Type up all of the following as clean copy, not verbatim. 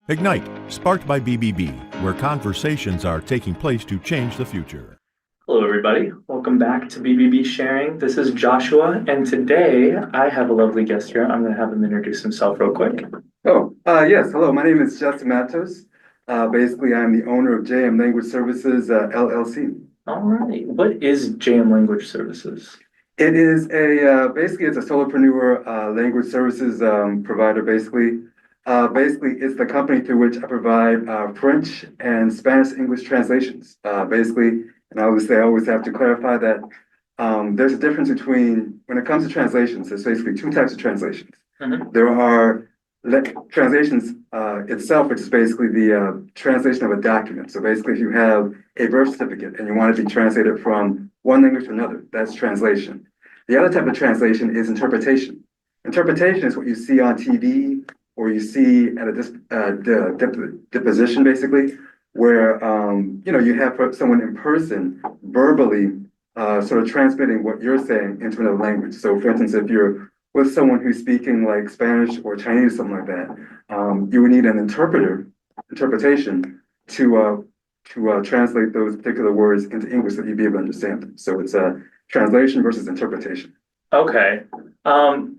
Ignite, sparked by BBB, where conversations are taking place to change the future. Hello, everybody. Welcome back to BBB Sharing. This is Joshua, and today I have a lovely guest here. I'm going to have him introduce himself real quick. Yes. Hello. My name is Justin Mattos. Basically, I'm the owner of JM Language Services, LLC. All right. What is JM Language Services? It is basically it's a solopreneur language services provider. Basically, it's the company through which I provide French and Spanish English translations. And obviously, I always have to clarify that there's a difference between when it comes to translations. There's basically two types of translations. Mm-hmm. There are translations itself, which is basically the translation of a document. So basically, if you have a birth certificate and you want it to be translated from one language to another, that's translation. The other type of translation is interpretation. Interpretation is what you see on TV or you see at a deposition, basically, where you have someone in person verbally sort of transmitting what you're saying into another language. So, for instance, if you're with someone who's speaking like Spanish or Chinese, something like that, you would need an interpretation to translate those particular words into English that you'd be able to understand them. So it's a translation versus interpretation. Okay.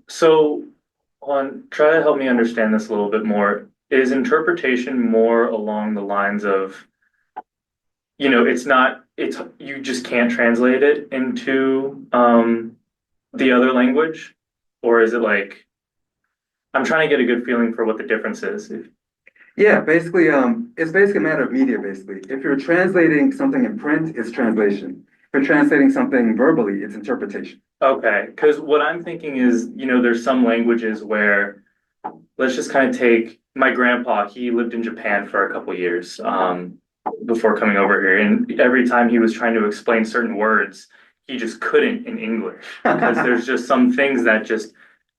So try to help me understand this a little bit more. Is interpretation more along the lines of, you just can't translate it into the other language? Or is it like, I'm trying to get a good feeling for what the difference is. Yeah, basically, it's basically a matter of media, basically. If you're translating something in print, it's translation. If you're translating something verbally, it's interpretation. Okay, because what I'm thinking is, there's some languages where, let's just kind of take my grandpa, he lived in Japan for a couple years before coming over here. And every time he was trying to explain certain words, he just couldn't in English because there's just some things that just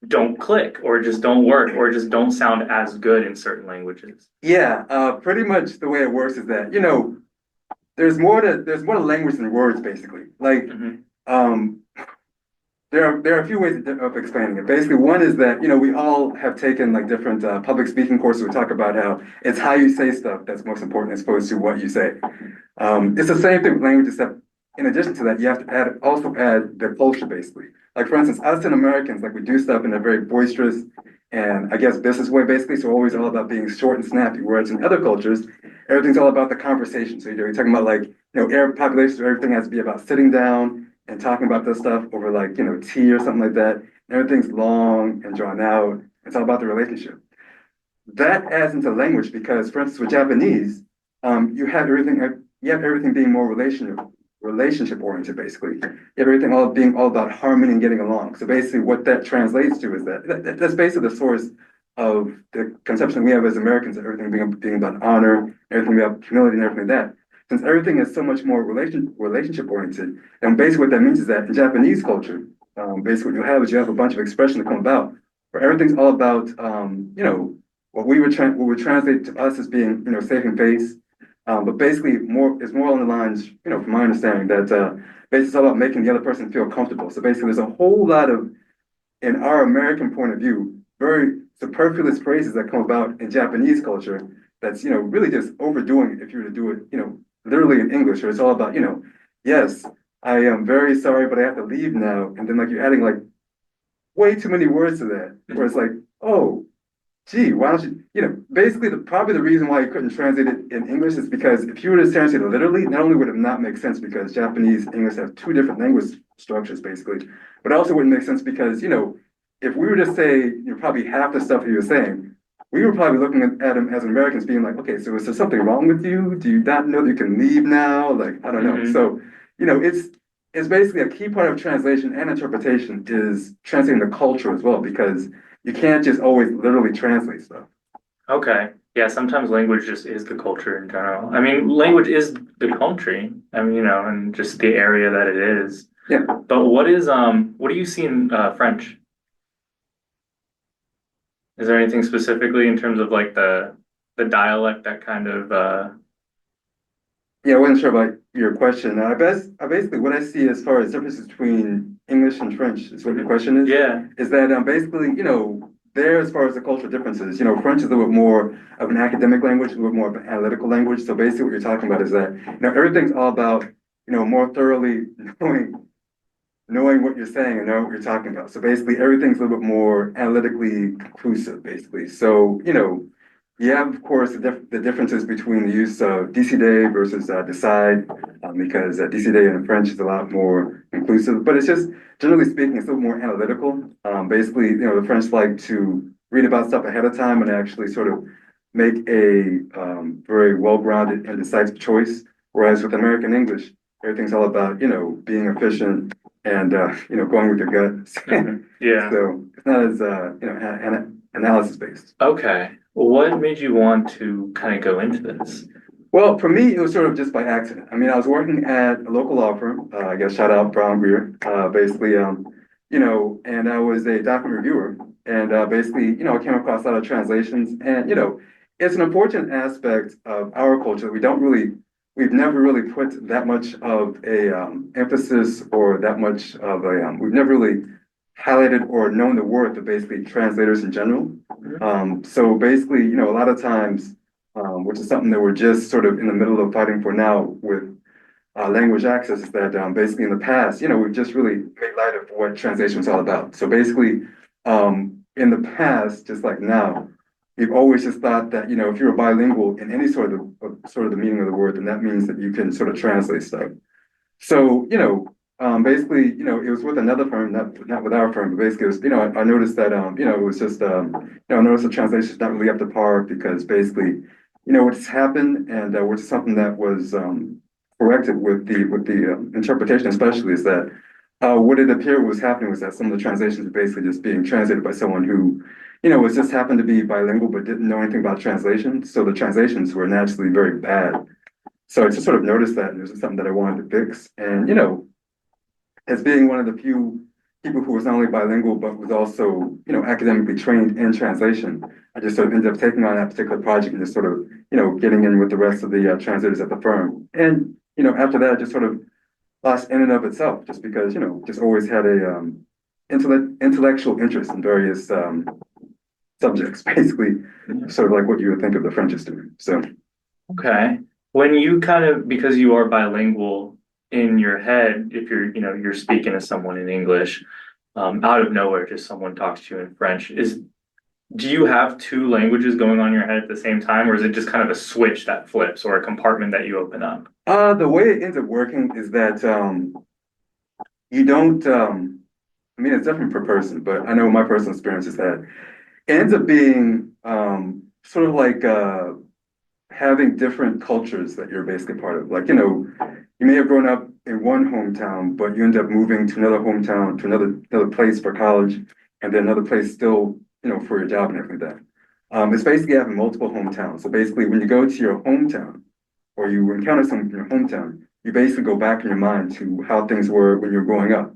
don't click or just don't work or just don't sound as good in certain languages. Yeah, pretty much the way it works is that, there's more to language than words, basically. Like, Mm-hmm. There are a few ways of explaining it. Basically, one is that, we all have taken like different public speaking courses. We talk about how it's how you say stuff that's most important as opposed to what you say. It's the same thing with language, except in addition to that, you have to also add the culture, basically. Like, for instance, us and Americans, like we do stuff in a very boisterous and I guess business way, basically. So always all about being short and snappy. Whereas in other cultures, everything's all about the conversation. So you're talking about like, Arab populations where everything has to be about sitting down and talking about this stuff over like, tea or something like that. And everything's long and drawn out. It's all about the relationship. That adds into language because, for instance, with Japanese, you have everything being more relationship oriented, basically. You have everything all about harmony and getting along. So basically what that translates to is that's basically the source of the conception we have as Americans of everything being about honor, everything about humility and everything like that. Since everything is so much more relationship oriented, and basically what that means is that in Japanese culture, basically what you have a bunch of expressions that come about where everything's all about what we would translate to us as being saving face. But basically it's more along the lines, from my understanding, that basically it's all about making the other person feel comfortable. So basically there's a whole lot of, in our American point of view, very superfluous phrases that come about in Japanese culture that's, really just overdoing it if you were to do it, literally in English, or it's all about, yes, I am very sorry, but I have to leave now. And then like you're adding like way too many words to that, where it's like, oh, gee, why don't basically probably the reason why you couldn't translate it in English is because if you were to translate it literally, not only would it not make sense because Japanese and English have two different language structures, basically, but it also wouldn't make sense because, if we were to say, probably half the stuff he was saying, we were probably looking at him as Americans being like, okay, so is there something wrong with you? Do you not know that you can leave now? Like, I don't know. Mm-hmm. So, it's basically a key part of translation and interpretation is translating the culture as well, because you can't just always literally translate stuff. Okay. Yeah, sometimes language just is the culture in general. I mean, language is the country. I mean, and just the area that it is. Yeah. But what do you see in French? Is there anything specifically in terms of like the dialect that kind of Yeah, I wasn't sure about your question. Basically what I see as far as differences between English and French is what your question is. Yeah. Is that basically, there, as far as the cultural differences, French is a little bit more of an academic language, a little bit more of an analytical language. So basically what you're talking about is that, everything's all about, more thoroughly knowing what you're saying and knowing what you're talking about. So basically everything's a little bit more analytically conclusive, basically. So, you have, of course, the differences between the use of décider versus decide, because décider in French is a lot more inclusive, but it's just, generally speaking, it's a little more analytical. Basically, the French like to read about stuff ahead of time and actually sort of make a very well-grounded and decisive choice. Whereas with American English, everything's all about, being efficient and, going with your gut. Yeah. So it's not as, analysis based. Okay. What made you want to kind of go into this? Well, for me, it was sort of just by accident. I mean, I was working at a local law firm, I guess shout out Brown Greer, basically, and I was a document reviewer. And basically, I came across a lot of translations. And, it's an unfortunate aspect of our culture that we've never really put that much of a emphasis or that much of a, we've never really highlighted or known the worth of basically translators in general. So basically, a lot of times, which is something that we're just sort of in the middle of fighting for now with language access, is that basically in the past, we've just really made light of what translation is all about. So basically, in the past, just like now, we've always just thought that, if you're bilingual in any sort of the meaning of the word, then that means that you can sort of translate stuff. So, basically, it was with another firm, not with our firm, but basically it was, I noticed that, it was just, I noticed the translation is not really up to par because basically, what's happened and which is something that was corrected with the interpretation, especially, is that what it appeared was happening was that some of the translations were basically just being translated by someone who, was just happened to be bilingual but didn't know anything about translation. So the translations were naturally very bad. So I just sort of noticed that, and it was something that I wanted to fix. And, as being one of the few people who was not only bilingual, but was also, academically trained in translation, I just sort of ended up taking on that particular project and just sort of, getting in with the rest of the translators at the firm. And, after that, I just sort of lost in and of itself, just because, just always had a intellectual interest in various subjects, basically, sort of like what you would think of the French as doing. So, Okay. When you kind of, because you are bilingual in your head, if you're speaking to someone in English, out of nowhere, just someone talks to you in French, do you have two languages going on in your head at the same time, or is it just kind of a switch that flips or a compartment that you open up? the way it ends up working is that you don't. I mean, it's different per person, but I know my personal experience is that it ends up being sort of like having different cultures that you're basically part of. Like, you may have grown up in one hometown, but you end up moving to another hometown, to another place for college, and then another place still, for your job and everything like that. It's basically having multiple hometowns. So basically, when you go to your hometown, or you encounter someone in your hometown, you basically go back in your mind to how things were when you were growing up.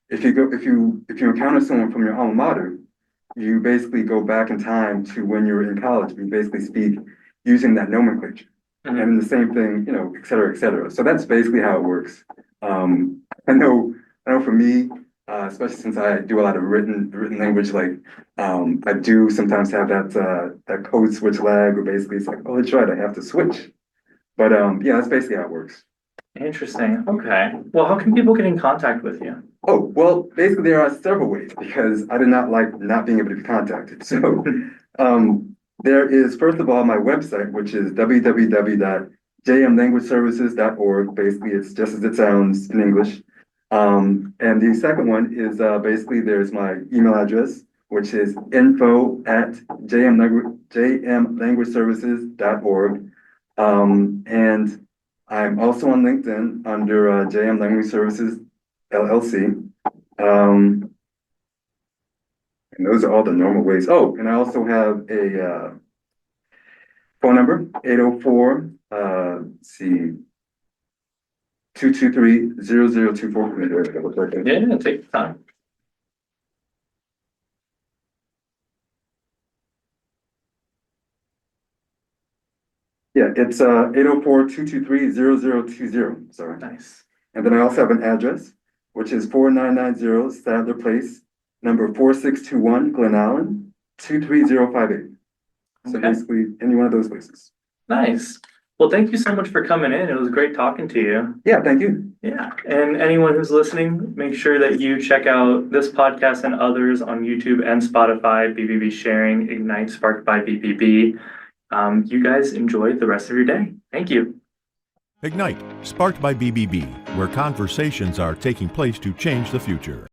If you encounter someone from your alma mater, you basically go back in time to when you were in college. You basically speak using that nomenclature. Mhm. And the same thing, et cetera, et cetera. So that's basically how it works. I know for me, especially since I do a lot of written language, like I do sometimes have that code switch lag where basically it's like, oh, that's right, I have to switch. But yeah, that's basically how it works. Interesting. Okay. Well, how can people get in contact with you? Oh, well, basically there are several ways because I did not like not being able to be contacted. So there is, first of all, my website, which is www.jmlanguageservices.org. Basically, it's just as it sounds in English. And the second one is basically there's my email address, which is info@jmlanguageservices.org. And I'm also on LinkedIn under JM Language Services LLC. And those are all the normal ways. Oh, and I also have a phone number, 804, let's see, 223-0024. Yeah, take your time. Yeah, it's 804-223-0020. Sorry. Nice. And then I also have an address, which is 4990 Sadler Place, number 4621, Glen Allen. 23058. So Okay. basically, any one of those places. Nice. Well, thank you so much for coming in. It was great talking to you. Yeah, thank you. Yeah. And anyone who's listening, make sure that you check out this podcast and others on YouTube and Spotify, BBB Sharing, Ignite, Sparked by BBB. You guys enjoy the rest of your day. Thank you. Ignite, sparked by BBB, where conversations are taking place to change the future.